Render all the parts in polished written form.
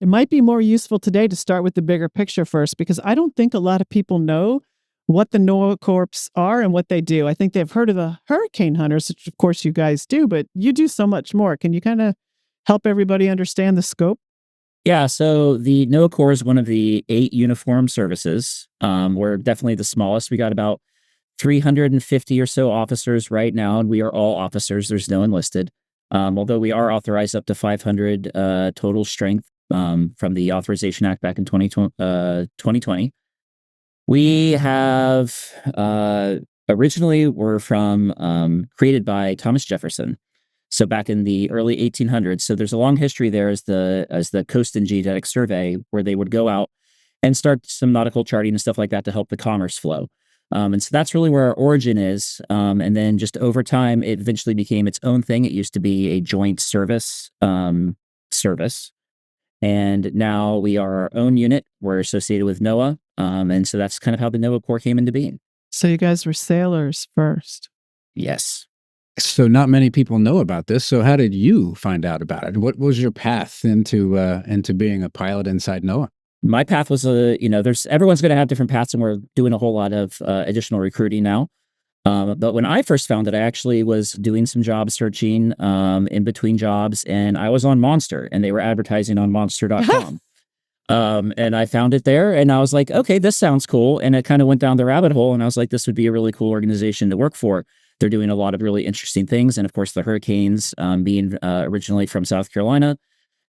It might be more useful today to start with the bigger picture first, because I don't think a lot of people know what the NOAA Corps are and what they do. I think they've heard of the hurricane hunters, which of course you guys do, but you do so much more. Can you kind of help everybody understand the scope? Yeah, so the NOAA Corps is one of the 8 uniformed services. We're definitely the smallest. We got about 350 or so officers right now, and we are all officers. There's no enlisted. Although we are authorized up to 500 total strength from the Authorization Act back in 2020. We have originally were from created by Thomas Jefferson. So back in the early 1800s. So there's a long history there as the Coast and Geodetic Survey, where they would go out and start some nautical charting and stuff like that to help the commerce flow. And so that's really where our origin is. And then just over time, it eventually became its own thing. It used to be a joint service. And now we are our own unit. We're associated with NOAA. And so that's kind of how the NOAA Corps came into being. So you guys were sailors first. Yes. So not many people know about this. So how did you find out about it? What was your path into being a pilot inside NOAA? My path was there's everyone's going to have different paths, and we're doing a whole lot of additional recruiting now. But when I first found it, I actually was doing some job searching in between jobs, and I was on Monster, and they were advertising on monster.com. And I found it there, and I was like, okay, this sounds cool. And it kind of went down the rabbit hole, and I was like, this would be a really cool organization to work for. They're doing a lot of really interesting things. And of course, the Hurricanes, being originally from South Carolina,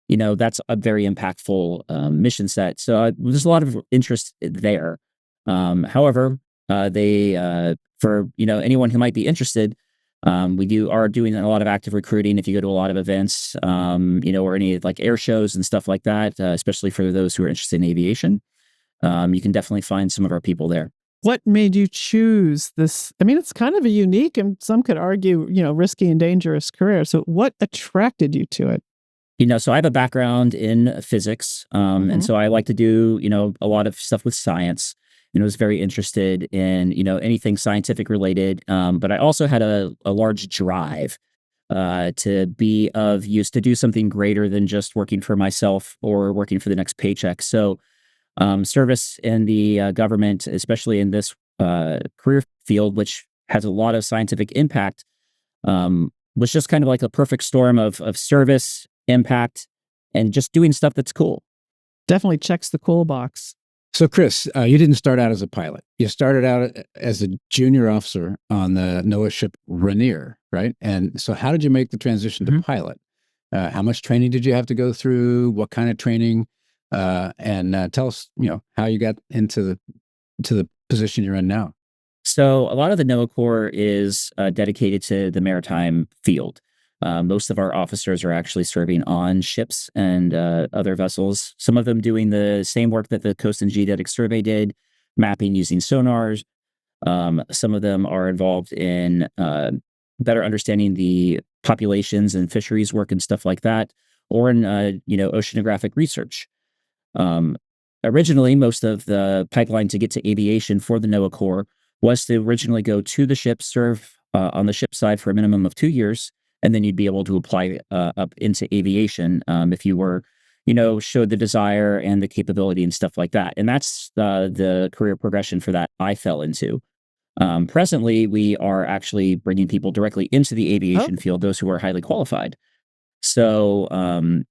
that's a very impactful mission set. So there's a lot of interest there. However, for anyone who might be interested, we are doing a lot of active recruiting. If you go to a lot of events, or any like air shows and stuff like that, especially for those who are interested in aviation, you can definitely find some of our people there. What made you choose this? I mean, it's kind of a unique, and some could argue, risky and dangerous career. So what attracted you to it? So I have a background in physics, and so I like to do, a lot of stuff with science. And I was very interested in, anything scientific related. But I also had a large drive to be of use, to do something greater than just working for myself or working for the next paycheck. So service in the government, especially in this career field, which has a lot of scientific impact, was just kind of like a perfect storm of service, impact, and just doing stuff that's cool. Definitely checks the cool box. So, Chris, you didn't start out as a pilot. You started out as a junior officer on the NOAA ship Rainier, right? And so how did you make the transition to pilot? How much training did you have to go through? What kind of training? And tell us, how you got into the position you're in now. So a lot of the NOAA Corps is dedicated to the maritime field. Most of our officers are actually serving on ships and other vessels, some of them doing the same work that the Coast and Geodetic Survey did, mapping using sonars. Some of them are involved in better understanding the populations and fisheries work and stuff like that, or in, oceanographic research. Originally, most of the pipeline to get to aviation for the NOAA Corps was to originally go to the ship, serve on the ship side for a minimum of 2 years, and then you'd be able to apply up into aviation if you were, showed the desire and the capability and stuff like that. And that's the career progression for that I fell into. Presently, we are actually bringing people directly into the aviation field, those who are highly qualified. So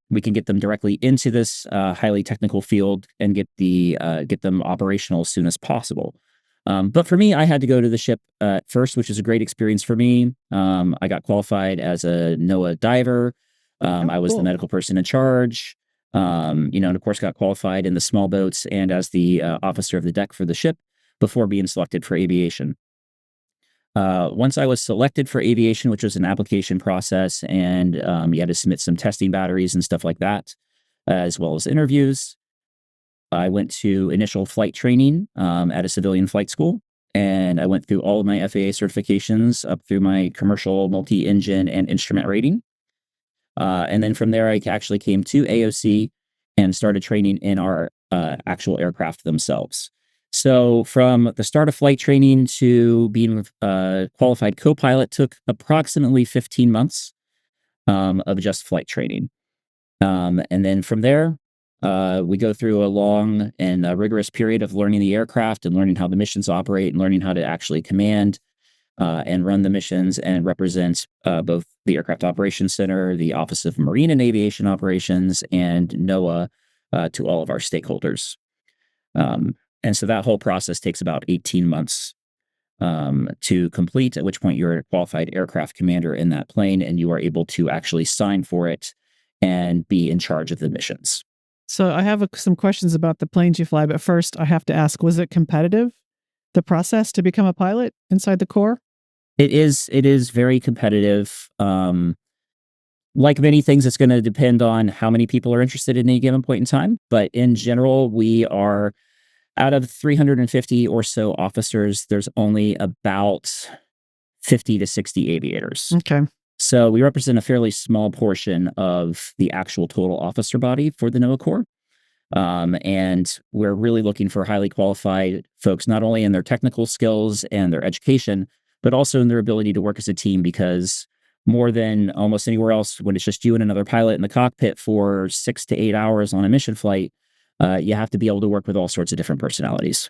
we can get them directly into this highly technical field and get them operational as soon as possible. But for me, I had to go to the ship first, which is a great experience for me. I got qualified as a NOAA diver. I was the medical person in charge, and of course got qualified in the small boats and as the officer of the deck for the ship before being selected for aviation. Once I was selected for aviation, which was an application process, and you had to submit some testing batteries and stuff like that, as well as interviews. I went to initial flight training at a civilian flight school, and I went through all of my FAA certifications up through my commercial multi-engine and instrument rating. And then from there, I actually came to AOC and started training in our actual aircraft themselves. So from the start of flight training to being a qualified co-pilot took approximately 15 months of just flight training. And then from there, We go through a long and rigorous period of learning the aircraft and learning how the missions operate and learning how to actually command and run the missions and represent both the Aircraft Operations Center, the Office of Marine and Aviation Operations, and NOAA to all of our stakeholders. And so that whole process takes about 18 months to complete, at which point you're a qualified aircraft commander in that plane and you are able to actually sign for it and be in charge of the missions. So I have some questions about the planes you fly, but first I have to ask, was it competitive, the process to become a pilot inside the Corps? It is very competitive. Like many things, it's going to depend on how many people are interested in any given point in time. But in general, we are out of 350 or so officers, there's only about 50 to 60 aviators. Okay. So we represent a fairly small portion of the actual total officer body for the NOAA Corps. And we're really looking for highly qualified folks, not only in their technical skills and their education, but also in their ability to work as a team, because more than almost anywhere else, when it's just you and another pilot in the cockpit for 6 to 8 hours on a mission flight, you have to be able to work with all sorts of different personalities.